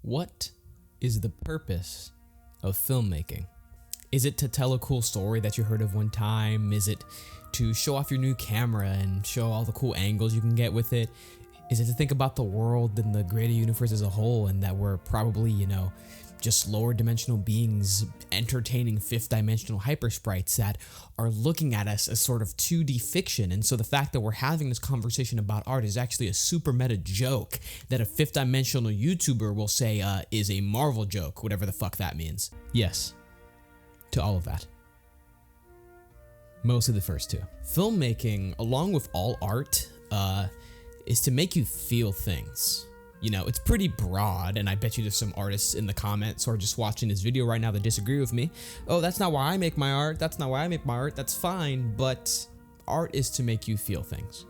What is the purpose of filmmaking? Is it to tell a cool story that you heard of one time? Is it to show off your new camera and show all the cool angles you can get with it? Is it to think about the world and the greater universe as a whole, and that we're probably, just lower dimensional beings entertaining fifth dimensional hypersprites that are looking at us as sort of 2D fiction? And so the fact that we're having this conversation about art is actually a super meta joke that a fifth dimensional YouTuber will say is a Marvel joke, whatever the fuck that means. Yes, to all of that. Mostly the first two. Filmmaking, along with all art, is to make you feel things. It's pretty broad, and I bet you there's some artists in the comments or just watching this video right now that disagree with me. Oh, that's not why I make my art. That's not why I make my art. That's fine, but art is to make you feel things.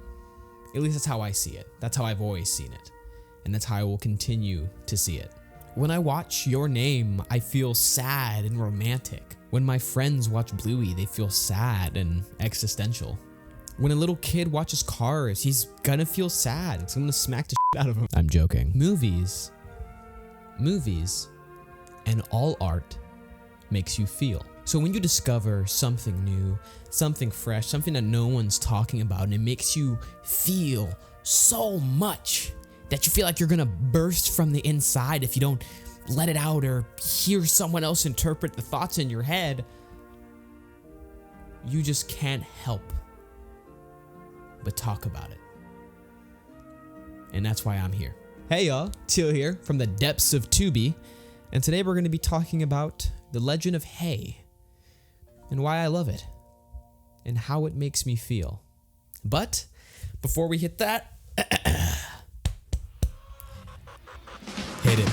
At least that's how I see it. That's how I've always seen it. And that's how I will continue to see it. When I watch Your Name, I feel sad and romantic. When my friends watch Bluey, they feel sad and existential. When a little kid watches Cars, he's gonna feel sad. It's gonna smack the shit out of him. I'm joking. Movies, and all art makes you feel. So when you discover something new, something fresh, something that no one's talking about, and it makes you feel so much that you feel like you're gonna burst from the inside if you don't let it out or hear someone else interpret the thoughts in your head, you just can't help but talk about it. And that's why I'm here. Hey y'all, Till here from the depths of Tubi, and today we're going to be talking about the Legend of Hei and why I love it and how it makes me feel. But before we hit that, hit it.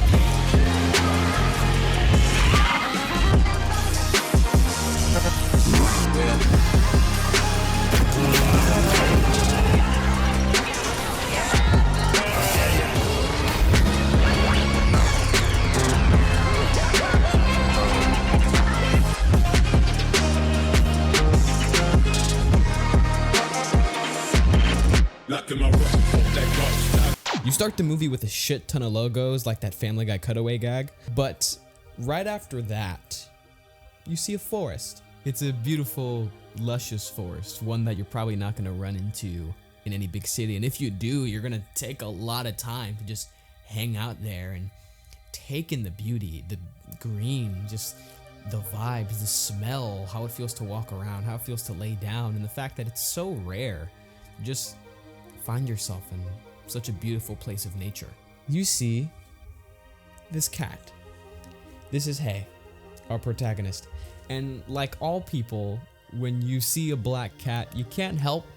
You start the movie with a shit ton of logos like that Family Guy cutaway gag, but right after that, you see a forest. It's a beautiful, luscious forest, one that you're probably not gonna run into in any big city, and if you do, you're gonna take a lot of time to just hang out there and take in the beauty, the green, just the vibes, the smell, how it feels to walk around, how it feels to lay down, and the fact that it's so rare. Just find yourself in such a beautiful place of nature. You see this cat. This is Hei, our protagonist. And like all people, when you see a black cat, you can't help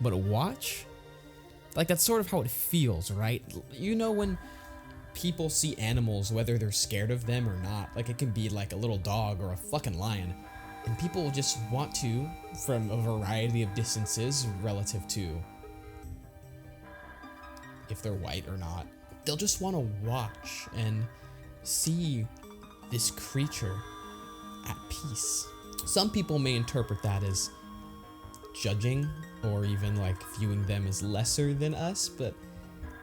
but watch. Like, that's sort of how it feels, right? When people see animals, whether they're scared of them or not, like it can be like a little dog or a fucking lion, and people just want to, from a variety of distances relative to if they're white or not, they'll just want to watch and see this creature at peace. Some people may interpret that as judging or even like viewing them as lesser than us, but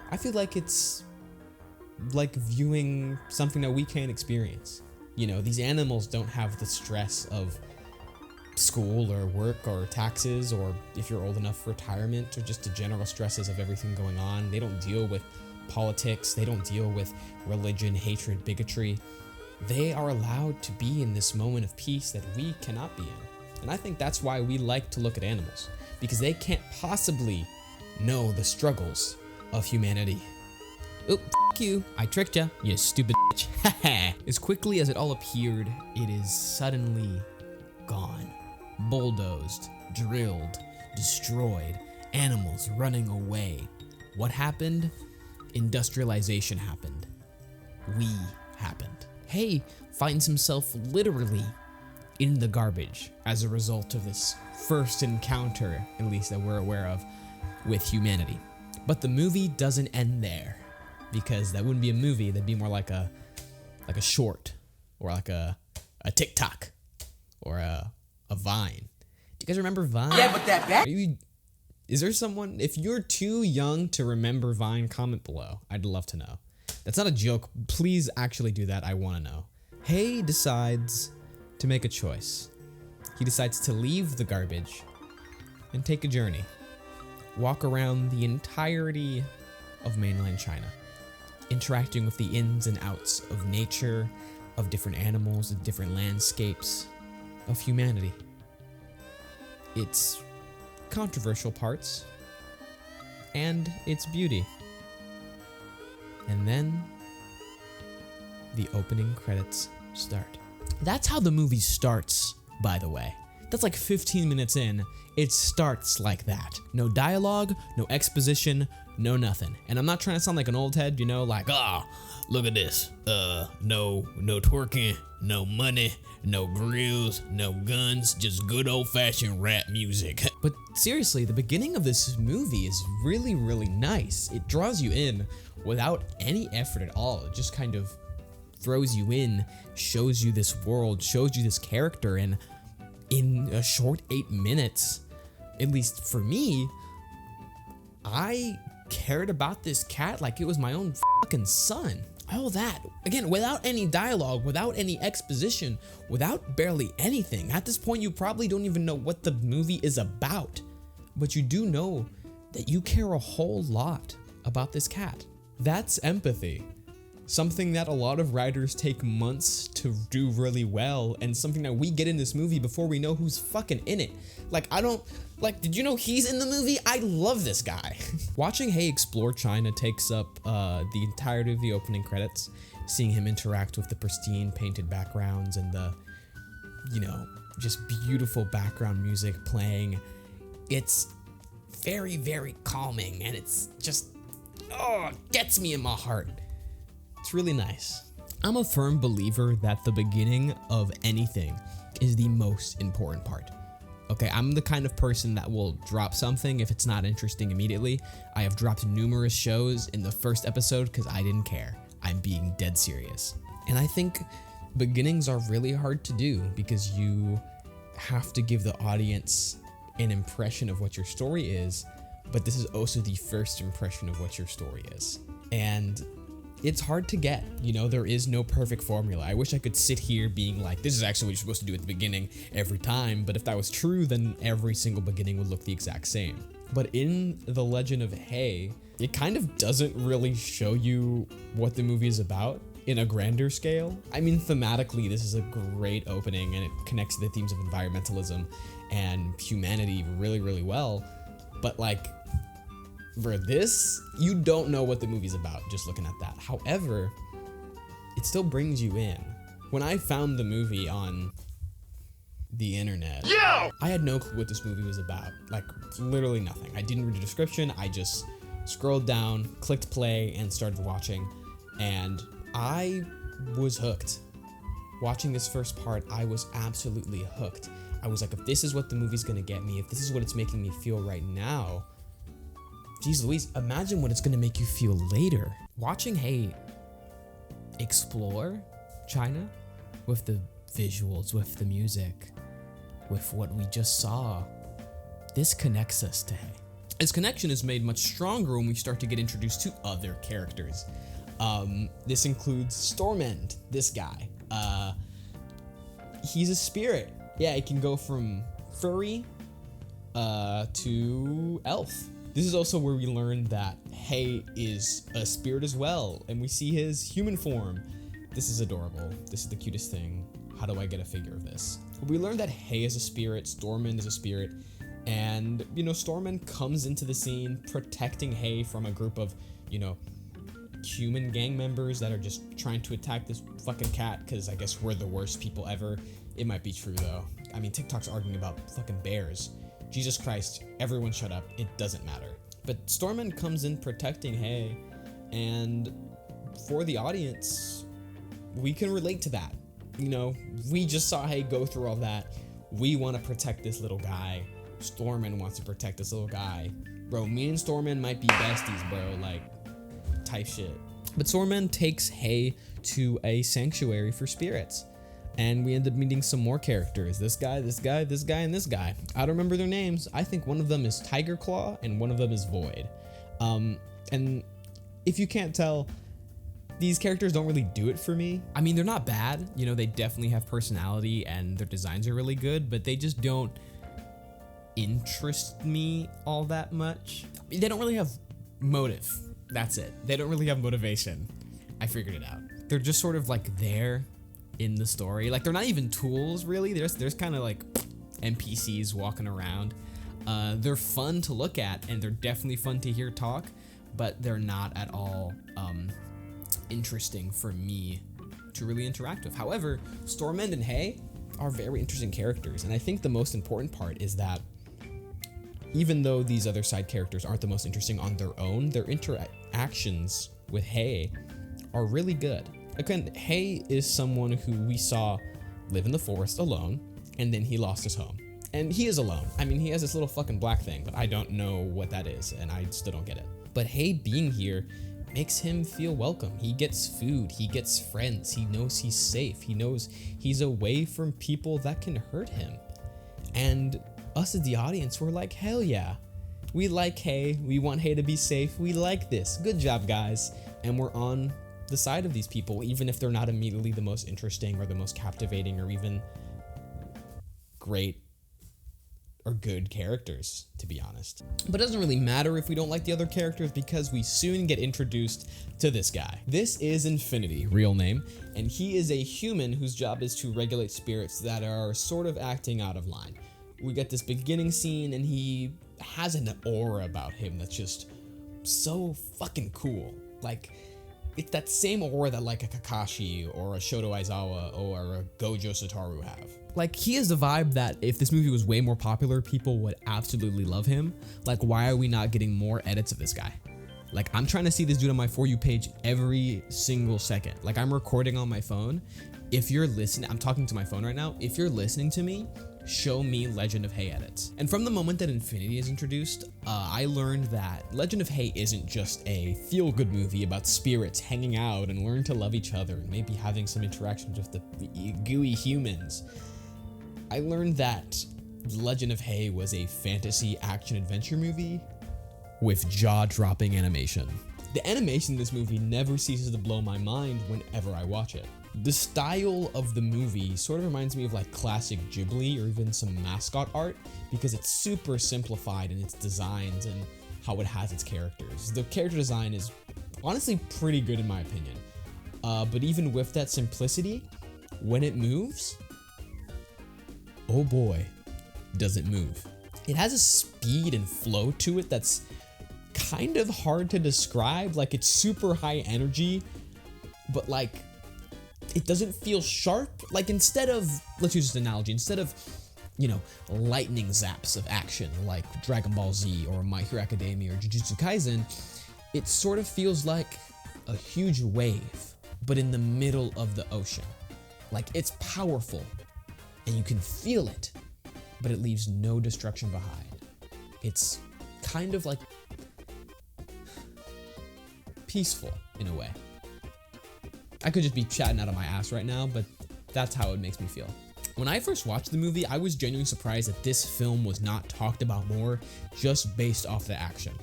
I feel like it's like viewing something that we can't experience. These animals don't have the stress of school or work or taxes, or if you're old enough, retirement, or just the general stresses of everything going on. They don't deal with politics. They don't deal with religion, hatred, bigotry. They are allowed to be in this moment of peace that we cannot be in. And I think that's why we like to look at animals, because they can't possibly know the struggles of humanity. Oop, f*** you. I tricked ya, you stupid bitch. As quickly as it all appeared, it is suddenly gone. Bulldozed, drilled, destroyed, animals running away. What happened? Industrialization happened. We happened. Hei finds himself literally in the garbage as a result of this first encounter, at least that we're aware of, with humanity. But the movie doesn't end there, because that wouldn't be a movie. That'd be more like a short, or like a TikTok, or a Vine. Do you guys remember Vine? Yeah, but that back. Is there someone, if you're too young to remember Vine, comment below. I'd love to know. That's not a joke. Please actually do that. I want to know. Hei decides to make a choice. He decides to leave the garbage and take a journey. Walk around the entirety of mainland China, interacting with the ins and outs of nature, of different animals, of different landscapes, of humanity. Its controversial parts, and its beauty. And then the opening credits start. That's how the movie starts, by the way. That's like 15 minutes in. It starts like that. No dialogue, no exposition, no nothing. And I'm not trying to sound like an old head, you know, like, look at this. No twerking, no money, no grills, no guns, just good old-fashioned rap music. But seriously, the beginning of this movie is really, really nice. It draws you in without any effort at all. It just kind of throws you in, shows you this world, shows you this character, and in a short 8 minutes, at least for me, I cared about this cat like it was my own fucking son. All that, again, without any dialogue, without any exposition, without barely anything. At this point, you probably don't even know what the movie is about, but you do know that you care a whole lot about this cat. That's empathy. Something that a lot of writers take months to do really well, and something that we get in this movie before we know who's fucking in it. Did you know he's in the movie? I love this guy. Watching Hei explore China takes up the entirety of the opening credits, seeing him interact with the pristine painted backgrounds and the, just beautiful background music playing. It's very, very calming, and it's just, gets me in my heart. It's really nice. I'm a firm believer that the beginning of anything is the most important part. Okay, I'm the kind of person that will drop something if it's not interesting immediately. I have dropped numerous shows in the first episode because I didn't care. I'm being dead serious. And I think beginnings are really hard to do because you have to give the audience an impression of what your story is, but this is also the first impression of what your story is. And it's hard to get, there is no perfect formula. I wish I could sit here being like, this is actually what you're supposed to do at the beginning every time, but if that was true, then every single beginning would look the exact same. But in The Legend of Hei, it kind of doesn't really show you what the movie is about in a grander scale. I mean, thematically, this is a great opening, and it connects to the themes of environmentalism and humanity really, really well, but for this, you don't know what the movie's about just looking at that. However, it still brings you in. When I found the movie on the internet, I had no clue what this movie was about. Literally nothing. I didn't read the description. I just scrolled down, clicked play, and started watching. And I was hooked. Watching this first part, I was absolutely hooked. I was like, if this is what the movie's gonna get me, if this is what it's making me feel right now, geez Louise, imagine what it's gonna make you feel later. Watching Hei explore China with the visuals, with the music, with what we just saw, this connects us to Hei. This connection is made much stronger when we start to get introduced to other characters. This includes Stormend, this guy. He's a spirit. Yeah, it can go from furry to elf. This is also where we learn that Hei is a spirit as well, and we see his human form. This is adorable. This is the cutest thing. How do I get a figure of this? We learn that Hei is a spirit, Stormend is a spirit, and, Stormend comes into the scene protecting Hei from a group of, human gang members that are just trying to attack this fucking cat, because I guess we're the worst people ever. It might be true, though. I mean, TikTok's arguing about fucking bears. Jesus Christ, everyone shut up. It doesn't matter. But Stormend comes in protecting Hei, and for the audience, we can relate to that. We just saw Hei go through all that. We want to protect this little guy. Stormend wants to protect this little guy. Bro, me and Stormend might be besties, bro. Type shit. But Stormend takes Hei to a sanctuary for spirits. And we end up meeting some more characters. This guy, this guy, this guy, and this guy. I don't remember their names. I think one of them is Tiger Claw and one of them is Void. And if you can't tell, these characters don't really do it for me. I mean, they're not bad, you know, they definitely have personality and their designs are really good, but they just don't interest me all that much. They don't really have motive. That's it. They don't really have motivation. I figured it out. They're just sort of like there in the story. Like, they're not even tools, really. There's kind of like NPCs walking around. They're fun to look at, and they're definitely fun to hear talk, but they're not at all interesting for me to really interact with. However, Stormend and Hei are very interesting characters, and I think the most important part is that even though these other side characters aren't the most interesting on their own, their interactions with Hei are really good. Again, Hei is someone who we saw live in the forest alone, and then he lost his home. And he is alone. I mean, he has this little fucking black thing, but I don't know what that is, and I still don't get it. But Hei being here makes him feel welcome. He gets food, he gets friends, he knows he's safe, he knows he's away from people that can hurt him. And us as the audience, we're like, hell yeah. We like Hei, we want Hei to be safe, we like this. Good job, guys. And we're on the side of these people, even if they're not immediately the most interesting or the most captivating or even great or good characters, to be honest. But it doesn't really matter if we don't like the other characters, because we soon get introduced to this guy. This is Infinity, real name, and he is a human whose job is to regulate spirits that are sort of acting out of line. We get this beginning scene, and he has an aura about him that's just so fucking cool. Like, it's that same aura that like a Kakashi or a Shoto Aizawa or a Gojo Satoru have. Like, he has the vibe that if this movie was way more popular, people would absolutely love him. Like, why are we not getting more edits of this guy? Like, I'm trying to see this dude on my For You page every single second. Like, I'm recording on my phone. If you're listening, I'm talking to my phone right now. If you're listening to me, show me Legend of Hei edits. And from the moment that Infinity is introduced, I learned that Legend of Hei isn't just a feel-good movie about spirits hanging out and learn to love each other and maybe having some interactions with the gooey humans. I learned that Legend of Hei was a fantasy action-adventure movie with jaw-dropping animation. The animation in this movie never ceases to blow my mind whenever I watch it. The style of the movie sort of reminds me of like classic Ghibli or even some mascot art, because it's super simplified in its designs and how it has its characters. The character design is honestly pretty good in my opinion. But even with that simplicity, when it moves, oh boy, does it move. It has a speed and flow to it that's kind of hard to describe. Like, it's super high energy, but like, it doesn't feel sharp. Like, instead of, let's use this analogy, instead of, you know, lightning zaps of action like Dragon Ball Z or My Hero Academia or Jujutsu Kaisen, it sort of feels like a huge wave, but in the middle of the ocean. Like, it's powerful and you can feel it, but it leaves no destruction behind. It's kind of like peaceful in a way. I could just be chatting out of my ass right now, but that's how it makes me feel. When I first watched the movie, I was genuinely surprised that this film was not talked about more just based off the action.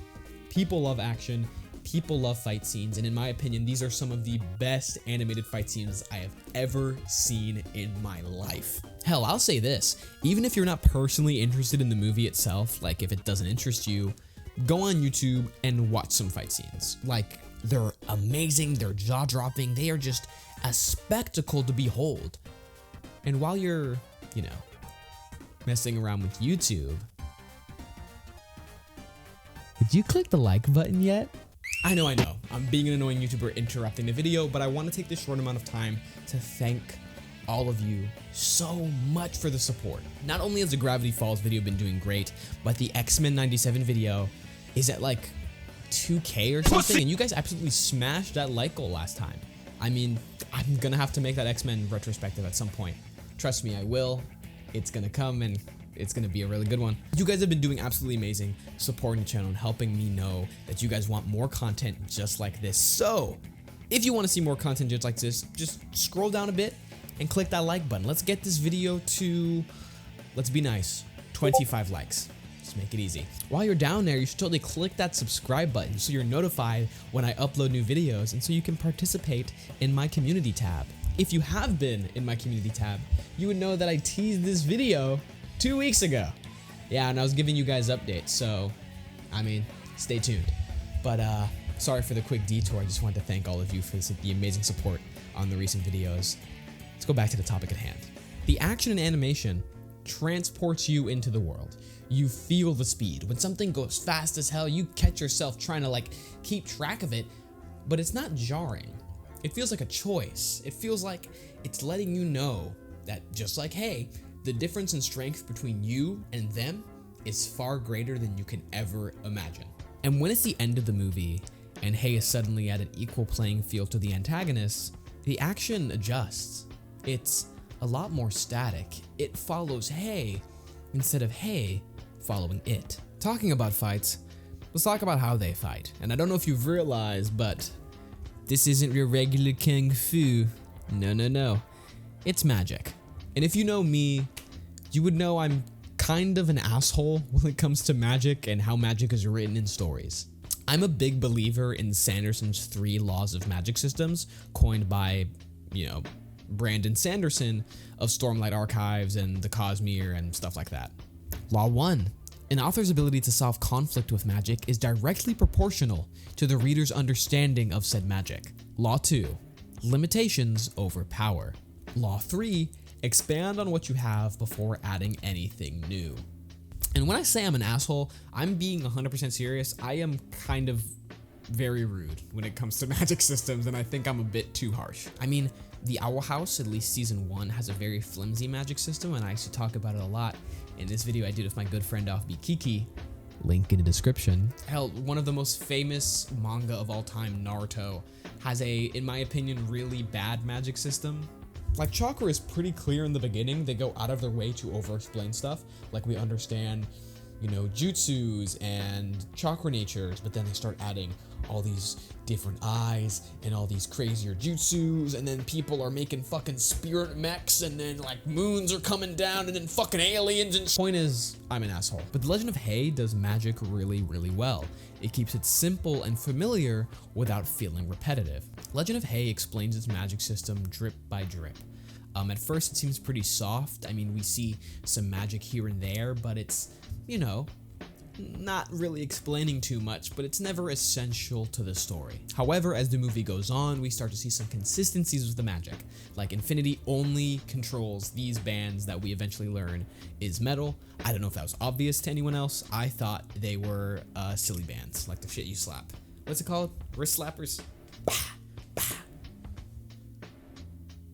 People love action, people love fight scenes, and in my opinion, these are some of the best animated fight scenes I have ever seen in my life. Hell, I'll say this, even if you're not personally interested in the movie itself, like if it doesn't interest you, go on YouTube and watch some fight scenes. Like, they're amazing, they're jaw-dropping, they are just a spectacle to behold. And while you're, you know, messing around with YouTube, did you click the like button yet? I know, I'm being an annoying YouTuber interrupting the video, but I want to take this short amount of time to thank all of you so much for the support. Not only has the Gravity Falls video been doing great, but the X-Men 97 video is at like 2K or something, and you guys absolutely smashed that like goal last time. I mean, I'm gonna have to make that X-Men retrospective at some point. Trust me, I will. It's gonna come and it's gonna be a really good one. You guys have been doing absolutely amazing, supporting the channel and helping me know that you guys want more content just like this. So, if you want to see more content just like this, just scroll down a bit and click that like button. Let's get this video to, let's be nice, 25 likes. Just make it easy. While you're down there, you should totally click that subscribe button so you're notified when I upload new videos and so you can participate in my community tab. If you have been in my community tab, you would know that I teased this video 2 weeks ago. Yeah, and I was giving you guys updates, so, I mean, stay tuned. But, sorry for the quick detour. I just wanted to thank all of you for the amazing support on the recent videos. Let's go back to the topic at hand. The action and animation transports you into the world. You feel the speed. When something goes fast as hell, you catch yourself trying to keep track of it, but it's not jarring. It feels like a choice. It feels like it's letting you know that just like Hei, the difference in strength between you and them is far greater than you can ever imagine. And when it's the end of the movie and Hei is suddenly at an equal playing field to the antagonists, the action adjusts. It's a lot more static. It follows Hei instead of Hei following it. Talking about fights, let's talk about how they fight. And I don't know if you've realized, but this isn't your regular kung fu. No. It's magic. And if you know me, you would know I'm kind of an asshole when it comes to magic and how magic is written in stories. I'm a big believer in Sanderson's 3 laws of magic systems, coined by, Brandon Sanderson of Stormlight Archives and the Cosmere and stuff like that. Law 1. An author's ability to solve conflict with magic is directly proportional to the reader's understanding of said magic. Law 2. Limitations over power. Law 3. Expand on what you have before adding anything new. And when I say I'm an asshole, I'm being 100% serious. I am kind of very rude when it comes to magic systems, and I think I'm a bit too harsh. I mean, the Owl House, at least season 1, has a very flimsy magic system, and I used to talk about it a lot in this video I did with my good friend Offbeat Kiki. Link in the description. Hell, one of the most famous manga of all time, Naruto, has a, in my opinion, really bad magic system. Like, chakra is pretty clear in the beginning. They go out of their way to over-explain stuff. Like, we understand, jutsus and chakra natures, but then they start adding all these different eyes and all these crazier jutsus, and then people are making fucking spirit mechs, and then moons are coming down, and then fucking aliens and point is, I'm an asshole. But the Legend of Hei does magic really, really well. It keeps it simple and familiar without feeling repetitive. Legend of Hei explains its magic system drip by drip. At first it seems pretty soft. I mean, we see some magic here and there, but it's, not really explaining too much, but it's never essential to the story. However, as the movie goes on, we start to see some consistencies with the magic. Like, Infinity only controls these bands that we eventually learn is metal. I don't know if that was obvious to anyone else. I thought they were silly bands, like the shit you slap. What's it called? Wrist slappers? Bah, bah.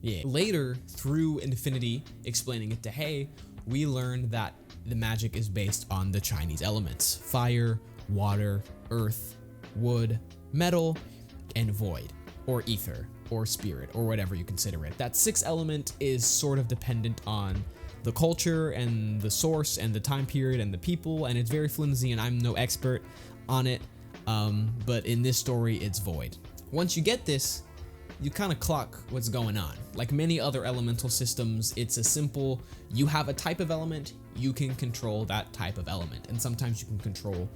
Yeah. Later, through Infinity explaining it to Hei, we learn that the magic is based on the Chinese elements: fire, water, earth, wood, metal, and void, or ether, or spirit, or whatever you consider it. That 6th element is sort of dependent on the culture and the source and the time period and the people, and it's very flimsy, and I'm no expert on it, but in this story, it's void. Once you get this, you kind of clock what's going on. Like many other elemental systems, it's a simple, you have a type of element, you can control that type of element. And sometimes you can control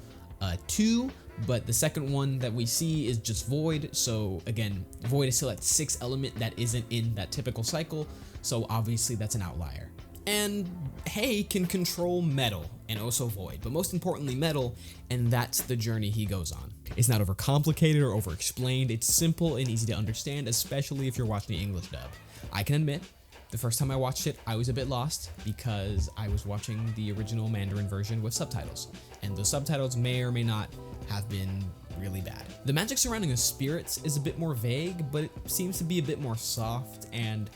2, but the second one that we see is just void. So again, void is still that 6th element that isn't in that typical cycle. So obviously that's an outlier. And Hei can control metal and also void, but most importantly metal, and that's the journey he goes on. It's not overcomplicated or over-explained. It's simple and easy to understand, especially if you're watching the English dub. I can admit, the first time I watched it, I was a bit lost because I was watching the original Mandarin version with subtitles, and the subtitles may or may not have been really bad. The magic surrounding the spirits is a bit more vague, but it seems to be a bit more soft, and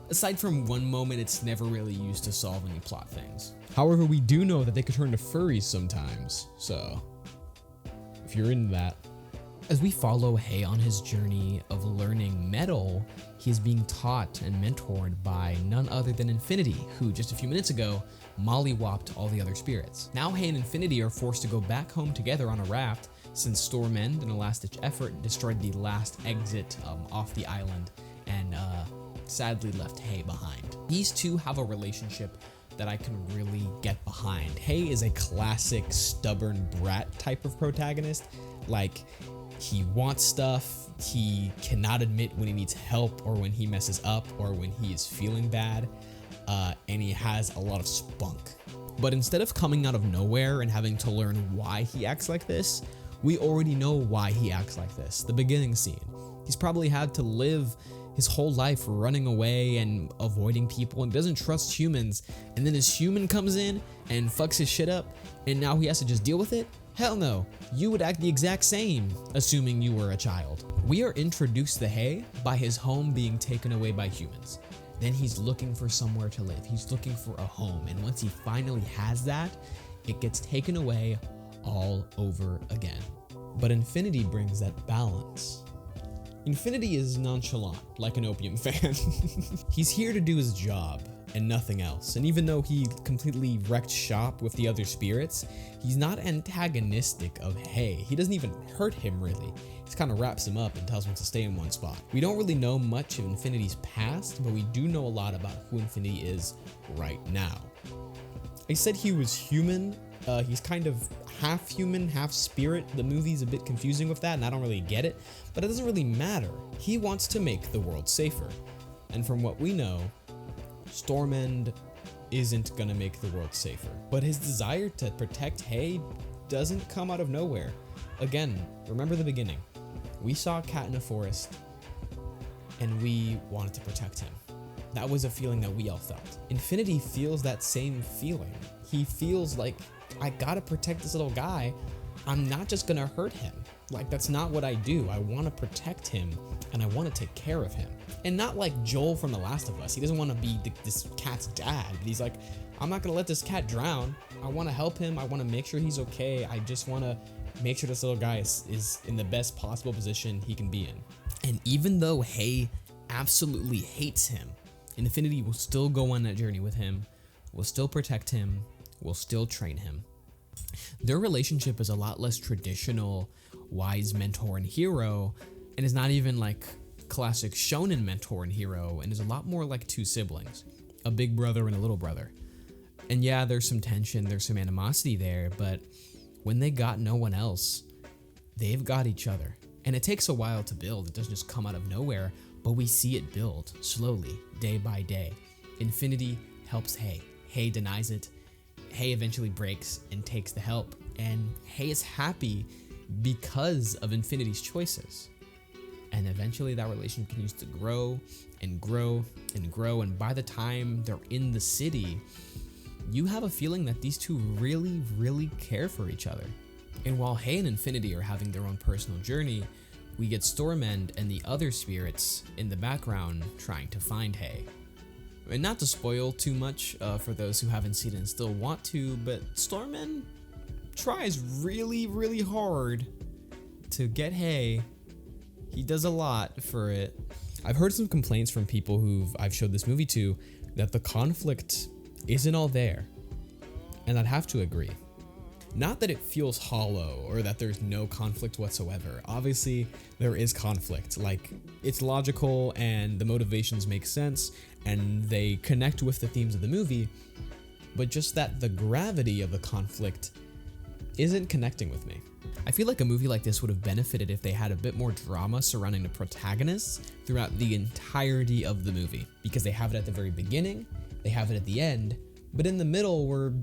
aside from one moment, it's never really used to solve any plot things. However, we do know that they could turn to furries sometimes, so if you're into that. As we follow Hei on his journey of learning metal, he is being taught and mentored by none other than Infinity, who just a few minutes ago mollywopped all the other spirits. Now Hei and Infinity are forced to go back home together on a raft since Stormend, in a last-ditch effort, destroyed the last exit off the island and sadly left Hei behind. These two have a relationship that I can really get behind. Hei is a classic stubborn brat type of protagonist. Like, he wants stuff, he cannot admit when he needs help or when he messes up or when he is feeling bad, and he has a lot of spunk. But instead of coming out of nowhere and having to learn why he acts like this, we already know why he acts like this. The beginning scene. He's probably had to live his whole life running away and avoiding people and doesn't trust humans, and then his human comes in and fucks his shit up, and now he has to just deal with it? Hell no, you would act the exact same, assuming you were a child. We are introduced to Hei by his home being taken away by humans. Then he's looking for somewhere to live, he's looking for a home, and once he finally has that, it gets taken away all over again. But Infinity brings that balance. Infinity is nonchalant, like an opium fan. He's here to do his job and nothing else. And even though he completely wrecked shop with the other spirits, he's not antagonistic of Hei. He doesn't even hurt him really. He kind of wraps him up and tells him to stay in one spot. We don't really know much of Infinity's past, but we do know a lot about who Infinity is right now. I said he was human. He's kind of half human, half spirit. The movie's a bit confusing with that, and I don't really get it, but it doesn't really matter. He wants to make the world safer. And from what we know, Stormend isn't gonna make the world safer. But his desire to protect Hei doesn't come out of nowhere. Again, remember the beginning. We saw a cat in a forest, and we wanted to protect him. That was a feeling that we all felt. Infinity feels that same feeling. He feels like, I gotta protect this little guy. I'm not just gonna hurt him. Like, that's not what I do. I wanna protect him, and I wanna take care of him. And not like Joel from The Last of Us. He doesn't wanna be this cat's dad. But he's like, I'm not gonna let this cat drown. I wanna help him. I wanna make sure he's okay. I just wanna make sure this little guy is in the best possible position he can be in. And even though Hei absolutely hates him, Infinity will still go on that journey with him, will still protect him, will still train him. Their relationship is a lot less traditional wise mentor and hero, and is not even like classic shonen mentor and hero, and is a lot more like two siblings, a big brother and a little brother. And yeah, there's some tension, there's some animosity there, but when they got no one else, they've got each other. And it takes a while to build. It doesn't just come out of nowhere, but we see it build slowly, day by day. Infinity helps Hei. Hei denies it. Hei eventually breaks and takes the help, and Hei is happy because of Infinity's choices. And eventually that relationship continues to grow and grow and grow, and by the time they're in the city, you have a feeling that these two really, really care for each other. And while Hei and Infinity are having their own personal journey, we get Stormend and the other spirits in the background trying to find Hei. And not to spoil too much for those who haven't seen it and still want to, but Stormend tries really, really hard to get Hei. He does a lot for it. I've heard some complaints from people who I've showed this movie to that the conflict isn't all there, and I'd have to agree. Not that it feels hollow or that there's no conflict whatsoever. Obviously, there is conflict. Like, it's logical and the motivations make sense and they connect with the themes of the movie, but just that the gravity of the conflict isn't connecting with me. I feel like a movie like this would have benefited if they had a bit more drama surrounding the protagonists throughout the entirety of the movie, because they have it at the very beginning, they have it at the end, but in the middle we're,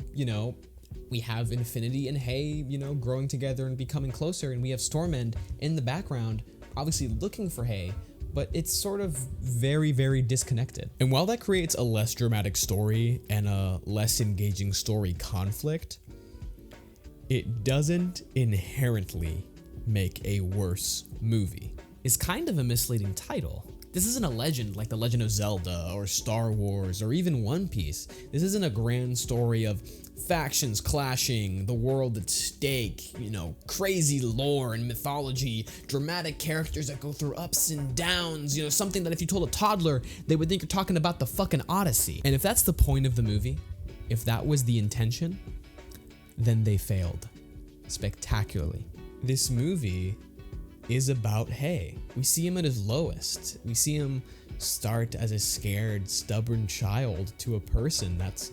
we have Infinity and Hei, growing together and becoming closer, and we have Stormend in the background, obviously looking for Hei, but it's sort of very, very disconnected. And while that creates a less dramatic story and a less engaging story conflict, it doesn't inherently make a worse movie. It's kind of a misleading title. This isn't a legend like The Legend of Zelda or Star Wars or even One Piece. This isn't a grand story of factions clashing, the world at stake, crazy lore and mythology, dramatic characters that go through ups and downs, something that if you told a toddler, they would think you're talking about the fucking Odyssey. And if that's the point of the movie, if that was the intention, then they failed spectacularly. This movie is about Hei. We see him at his lowest. We see him start as a scared, stubborn child to a person that's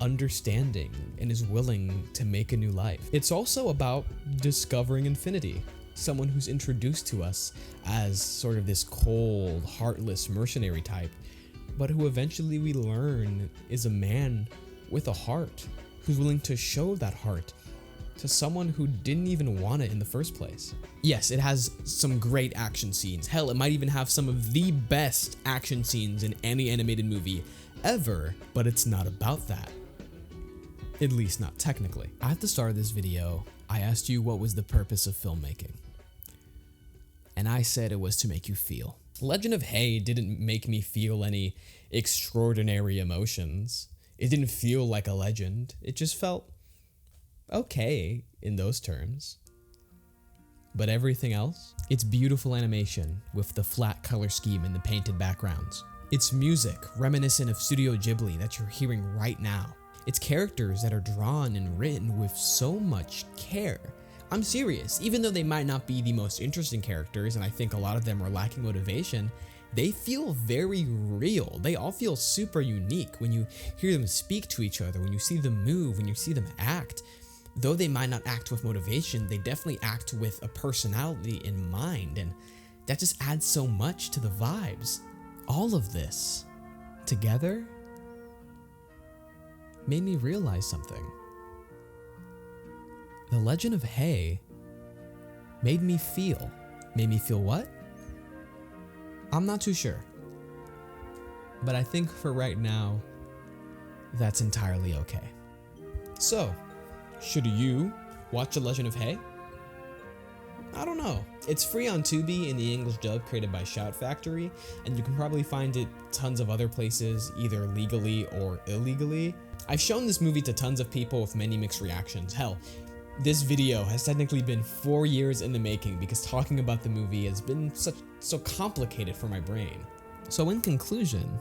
understanding and is willing to make a new life. It's also about discovering Infinity, someone who's introduced to us as sort of this cold, heartless mercenary type, but who eventually we learn is a man with a heart, who's willing to show that heart to someone who didn't even want it in the first place. Yes, it has some great action scenes. Hell, it might even have some of the best action scenes in any animated movie ever, but it's not about that. At least not technically. At the start of this video, I asked you what was the purpose of filmmaking. And I said it was to make you feel. Legend of Hei didn't make me feel any extraordinary emotions. It didn't feel like a legend. It just felt okay in those terms. But everything else, it's beautiful animation with the flat color scheme and the painted backgrounds. It's music reminiscent of Studio Ghibli that you're hearing right now. It's characters that are drawn and written with so much care. I'm serious, even though they might not be the most interesting characters, and I think a lot of them are lacking motivation, they feel very real. They all feel super unique when you hear them speak to each other, when you see them move, when you see them act. Though they might not act with motivation, they definitely act with a personality in mind, and that just adds so much to the vibes. All of this together made me realize something. The Legend of Hei made me feel. Made me feel what? I'm not too sure. But I think for right now, that's entirely okay. So, should you watch The Legend of Hei? I don't know. It's free on Tubi in the English dub created by Shout Factory, and you can probably find it tons of other places, either legally or illegally. I've shown this movie to tons of people with many mixed reactions. Hell, this video has technically been 4 years in the making because talking about the movie has been so complicated for my brain. So in conclusion,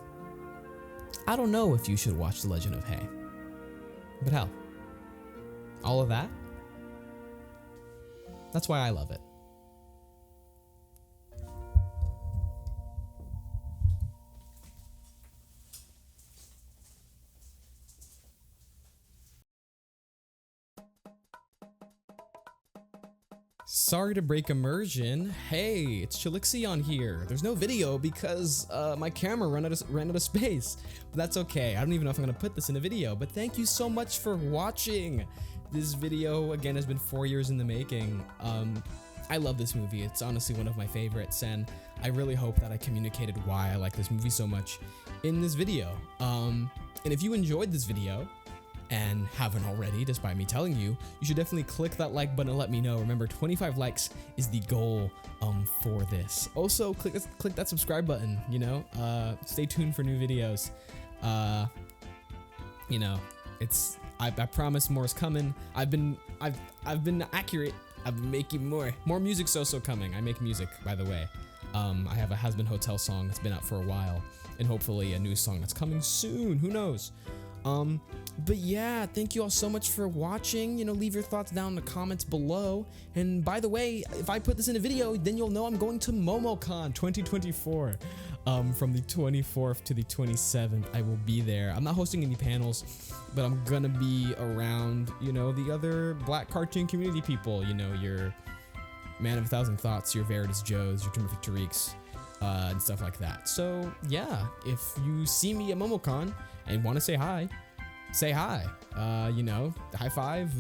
I don't know if you should watch The Legend of Hei. But hell, all of that, that's why I love it. Sorry to break immersion. Hey, it's Chillixion here. There's no video because my camera ran out of space. But that's okay. I don't even know if I'm gonna put this in a video. But thank you so much for watching. This video, again, has been 4 years in the making. I love this movie. It's honestly one of my favorites, and I really hope that I communicated why I like this movie so much in this video. And if you enjoyed this video, and haven't already, despite me telling you, you should definitely click that like button and let me know. Remember, 25 likes is the goal for this. Also, click that subscribe button, you know? Stay tuned for new videos. You know, I promise more is coming. I've been accurate. I've been making more music's also coming. I make music, by the way. I have a Has Been Hotel song that's been out for a while, and hopefully a new song that's coming soon. Who knows? But yeah, thank you all so much for watching. You know, leave your thoughts down in the comments below. And by the way, if I put this in a video, then you'll know I'm going to MOMOCON 2024. From the 24th to the 27th, I will be there. I'm not hosting any panels, but I'm gonna be around, you know, the other Black cartoon community people. You know, your Man of a Thousand Thoughts, your Veritas Joes, your Terrific Tariqs, and stuff like that. So yeah, if you see me at MOMOCON and want to say hi, say hi. You know, high five,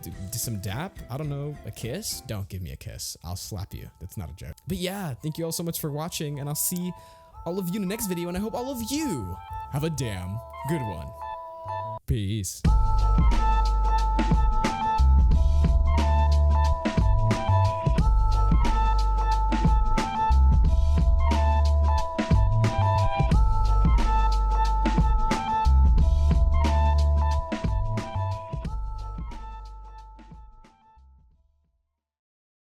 do some dap, I don't know, a kiss. Don't give me a kiss, I'll slap you. That's not a joke. But yeah, thank you all so much for watching, and I'll see all of you in the next video, and I hope all of you have a damn good one. Peace.